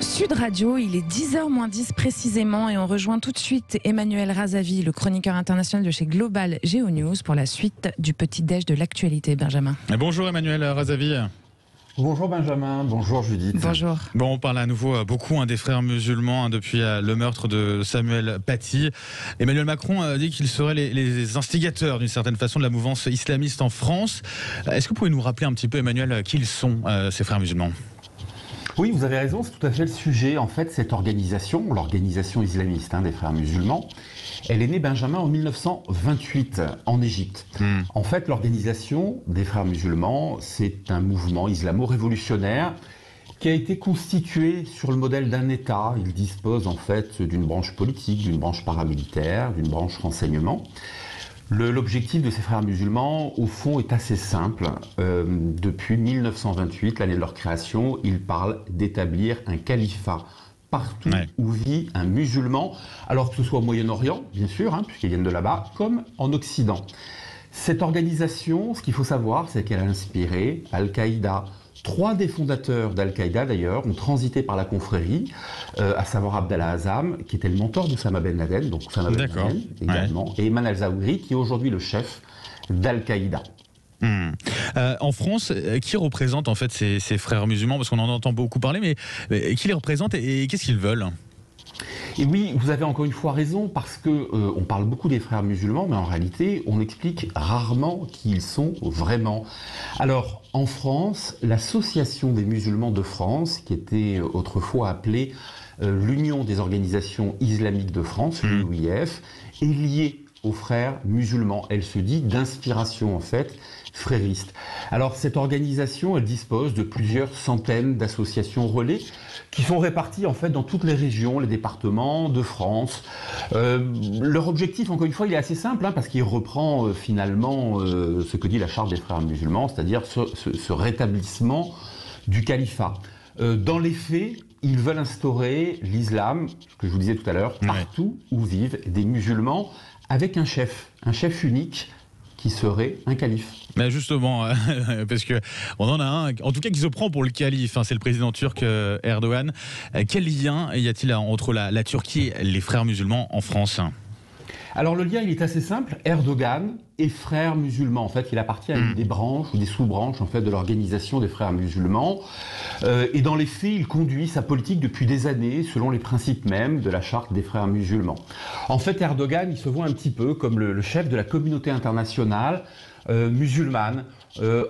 Sud Radio, il est 10h moins 10 précisément et on rejoint tout de suite Emmanuel Razavi, le chroniqueur international de chez Global GeoNews pour la suite du petit déj de l'actualité. Benjamin. Bonjour Emmanuel Razavi. Bonjour Benjamin, bonjour Judith. Bonjour. Bon, on parle à nouveau beaucoup des frères musulmans depuis le meurtre de Samuel Paty. Emmanuel Macron dit qu'ils seraient les instigateurs d'une certaine façon de la mouvance islamiste en France. Est-ce que vous pouvez nous rappeler un petit peu, Emmanuel, qui ils sont, ces frères musulmans ? Oui, vous avez raison, c'est tout à fait le sujet. En fait, cette organisation, l'organisation islamiste des frères musulmans, elle est née, Benjamin, en 1928 en Égypte. En fait, l'organisation des frères musulmans, c'est un mouvement islamo-révolutionnaire qui a été constitué sur le modèle d'un État. Il dispose en fait d'une branche politique, d'une branche paramilitaire, d'une branche renseignement. L'objectif de ces frères musulmans, au fond, est assez simple. Depuis 1928, l'année de leur création, ils parlent d'établir un califat partout où vit un musulman, alors que ce soit au Moyen-Orient, bien sûr, puisqu'ils viennent de là-bas, comme en Occident. Cette organisation, ce qu'il faut savoir, c'est qu'elle a inspiré Al-Qaïda. 3 des fondateurs d'Al-Qaïda, d'ailleurs, ont transité par la confrérie, à savoir Abdallah Azzam, qui était le mentor d'Oussama Ben Laden, donc Oussama Ben Laden également, et Ayman al-Zawahiri, qui est aujourd'hui le chef d'Al-Qaïda. En France, qui représente en fait ces frères musulmans ? Parce qu'on en entend beaucoup parler, mais qui les représente et qu'est-ce qu'ils veulent ? Et oui, vous avez encore une fois raison, parce que on parle beaucoup des frères musulmans, mais en réalité, on explique rarement qui ils sont vraiment. Alors, en France, l'Association des musulmans de France, qui était autrefois appelée l'Union des organisations islamiques de France, l'UIF, est liée aux frères musulmans. Elle se dit d'inspiration, en fait, frériste. Alors, cette organisation, elle dispose de plusieurs centaines d'associations relais qui sont réparties, en fait, dans toutes les régions, les départements de France. Leur objectif, encore une fois, il est assez simple, parce qu'il reprend finalement ce que dit la Charte des frères musulmans, c'est-à-dire ce rétablissement du califat. Dans les faits, ils veulent instaurer l'islam, ce que je vous disais tout à l'heure, partout où vivent des musulmans, avec un chef unique qui serait un calife. Mais justement, parce que on en a un, en tout cas qui se prend pour le calife, c'est le président turc Erdogan. Quel lien y a-t-il entre la Turquie et les frères musulmans en France ? Alors le lien, il est assez simple. Erdogan est frère musulman. En fait, il appartient à une des branches ou des sous-branches en fait de l'organisation des frères musulmans. Et dans les faits, il conduit sa politique depuis des années selon les principes mêmes de la charte des frères musulmans. En fait, Erdogan, il se voit un petit peu comme le chef de la communauté internationale musulmane.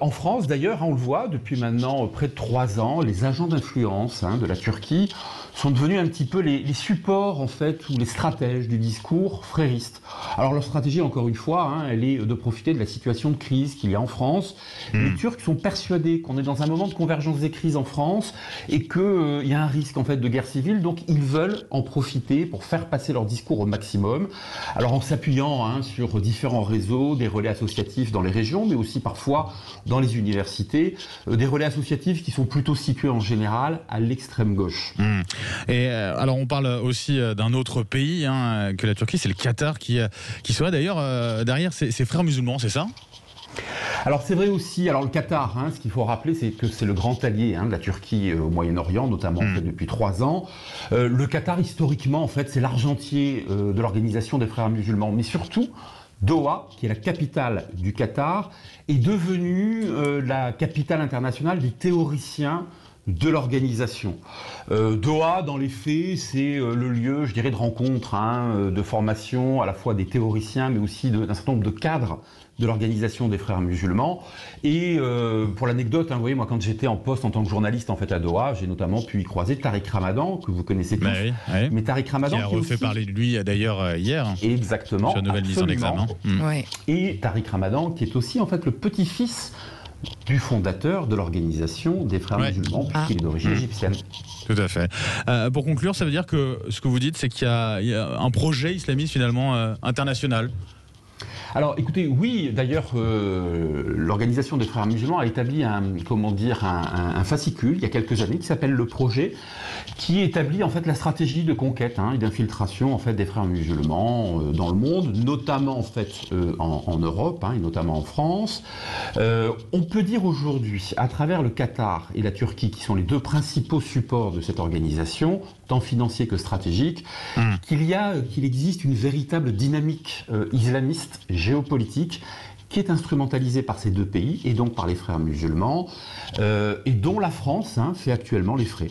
En France, d'ailleurs, on le voit depuis maintenant près de 3 ans, les agents d'influence de la Turquie sont devenus un petit peu les supports en fait ou les stratèges du discours frériste. Alors leur stratégie, encore une fois, elle est de profiter de la situation de crise qu'il y a en France. Les Turcs sont persuadés qu'on est dans un moment de convergence des crises en France et qu'il y a un risque en fait de guerre civile, donc ils veulent en profiter pour faire passer leur discours au maximum. Alors en s'appuyant sur différents réseaux, des relais associatifs dans les régions, mais aussi parfois dans les universités, des relais associatifs qui sont plutôt situés en général à l'extrême gauche. Et alors on parle aussi d'un autre pays que la Turquie, c'est le Qatar qui serait d'ailleurs derrière ces frères musulmans, c'est ça ? Alors c'est vrai aussi, alors le Qatar, ce qu'il faut rappeler, c'est que c'est le grand allié de la Turquie au Moyen-Orient, notamment en fait, depuis 3 ans. Le Qatar, historiquement, en fait, c'est l'argentier de l'organisation des frères musulmans, mais surtout, Doha, qui est la capitale du Qatar, est devenue la capitale internationale des théoriciens de l'organisation. Doha, dans les faits, c'est le lieu, je dirais, de rencontre, de formation à la fois des théoriciens, mais aussi d'un certain nombre de cadres de l'organisation des frères musulmans. Et pour l'anecdote, vous voyez, moi, quand j'étais en poste en tant que journaliste en fait à Doha, j'ai notamment pu y croiser Tariq Ramadan, que vous connaissez tous. Mais Tariq Ramadan qui a refait parler de lui d'ailleurs hier. Exactement. Sur la nouvelle mise en examen. Et Tariq Ramadan, qui est aussi en fait le petit-fils du fondateur de l'organisation des frères musulmans, puisqu'il est d'origine égyptienne. Tout à fait. Pour conclure, ça veut dire que ce que vous dites, c'est qu'il y a un projet islamiste finalement international. Alors écoutez, oui, d'ailleurs, l'Organisation des Frères musulmans a établi un fascicule il y a quelques années qui s'appelle Le Projet, qui établit en fait la stratégie de conquête et d'infiltration en fait des Frères musulmans dans le monde, notamment en fait en Europe et notamment en France. On peut dire aujourd'hui, à travers le Qatar et la Turquie, qui sont les deux principaux supports de cette organisation, tant financier que stratégique, qu'il existe une véritable dynamique islamiste, géopolitique, qui est instrumentalisée par ces deux pays, et donc par les frères musulmans, et dont la France fait actuellement les frais.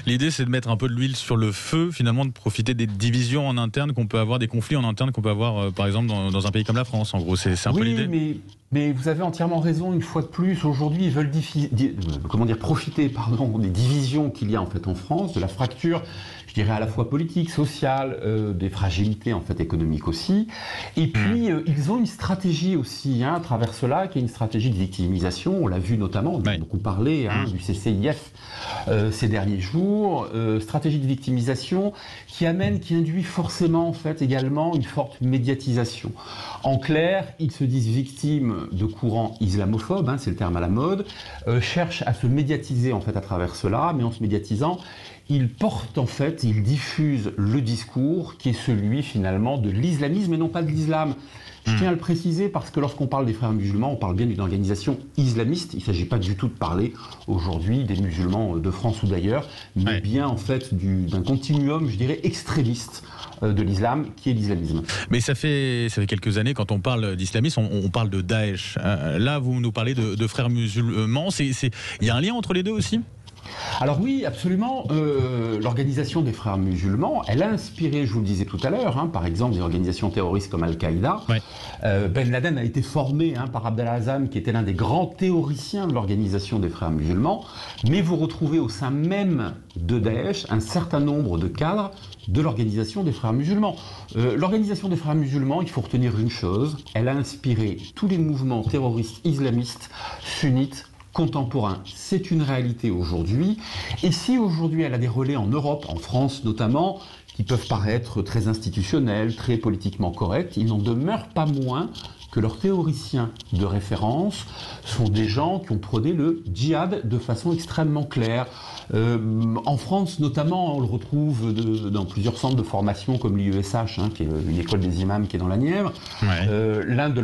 L'idée, c'est de mettre un peu de l'huile sur le feu, finalement, de profiter des divisions en interne qu'on peut avoir, des conflits en interne qu'on peut avoir, par exemple, dans un pays comme la France. En gros, c'est un peu l'idée. Mais vous avez entièrement raison, une fois de plus. Aujourd'hui, ils veulent profiter des divisions qu'il y a en fait en France, de la fracture, je dirais à la fois politique, sociale, des fragilités en fait économiques aussi. Et puis, ils ont une stratégie aussi à travers cela, qui est une stratégie de victimisation. On l'a vu notamment, on a beaucoup parlé du CCIF ces derniers jours. Stratégie de victimisation qui induit forcément en fait également une forte médiatisation. En clair, ils se disent victimes de courants islamophobes, c'est le terme à la mode, cherchent à se médiatiser en fait à travers cela, mais en se médiatisant, ils diffusent le discours qui est celui finalement de l'islamisme et non pas de l'islam. Je tiens à le préciser parce que lorsqu'on parle des frères musulmans, on parle bien d'une organisation islamiste. Il ne s'agit pas du tout de parler aujourd'hui des musulmans de France ou d'ailleurs, mais bien en fait d'un continuum, je dirais, extrémiste de l'islam, qui est l'islamisme. Mais ça fait quelques années, quand on parle d'islamisme, on parle de Daesh. Là, vous nous parlez de frères musulmans. Il y a un lien entre les deux aussi ? Alors oui, absolument. L'organisation des frères musulmans, elle a inspiré, je vous le disais tout à l'heure, par exemple des organisations terroristes comme Al-Qaïda. Ben Laden a été formé par Abdallah Azzam, qui était l'un des grands théoriciens de l'organisation des frères musulmans. Mais vous retrouvez au sein même de Daesh un certain nombre de cadres de l'organisation des frères musulmans. L'organisation des frères musulmans, il faut retenir une chose, elle a inspiré tous les mouvements terroristes islamistes, sunnites, contemporain. C'est une réalité aujourd'hui. Et si aujourd'hui elle a des relais en Europe, en France notamment, qui peuvent paraître très institutionnels, très politiquement corrects, il n'en demeure pas moins que leurs théoriciens de référence sont des gens qui ont prôné le djihad de façon extrêmement claire. En France, notamment, on le retrouve dans plusieurs centres de formation comme l'IESH, qui est une école des imams qui est dans la Nièvre. L'un des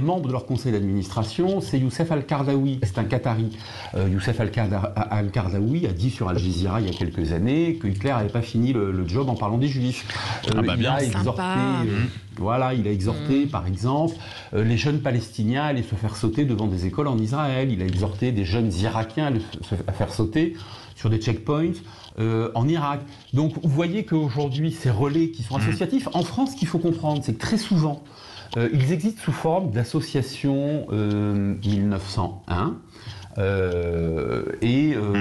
membres de leur conseil d'administration, c'est Youssef Al-Qaradawi. C'est un Qatari. Youssef Al-Qaradawi a dit sur Al Jazeera il y a quelques années que Hitler n'avait pas fini le job en parlant des Juifs. Il a exhorté, par exemple, les jeunes Palestiniens à aller se faire sauter devant des écoles en Israël. Il a exhorté des jeunes Irakiens à faire sauter sur des checkpoints en Irak. Donc vous voyez qu'aujourd'hui, ces relais qui sont associatifs, en France, ce qu'il faut comprendre, c'est que très souvent, ils existent sous forme d'associations 1901,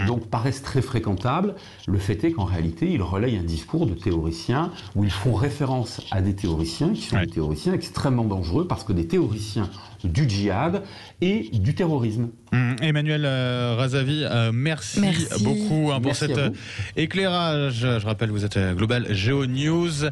donc paraissent très fréquentables. Le fait est qu'en réalité, ils relayent un discours de théoriciens où ils font référence à des théoriciens qui sont des théoriciens extrêmement dangereux parce que des théoriciens du djihad et du terrorisme. Emmanuel Razavi, merci beaucoup pour cet éclairage. Je rappelle, vous êtes Global Geo News.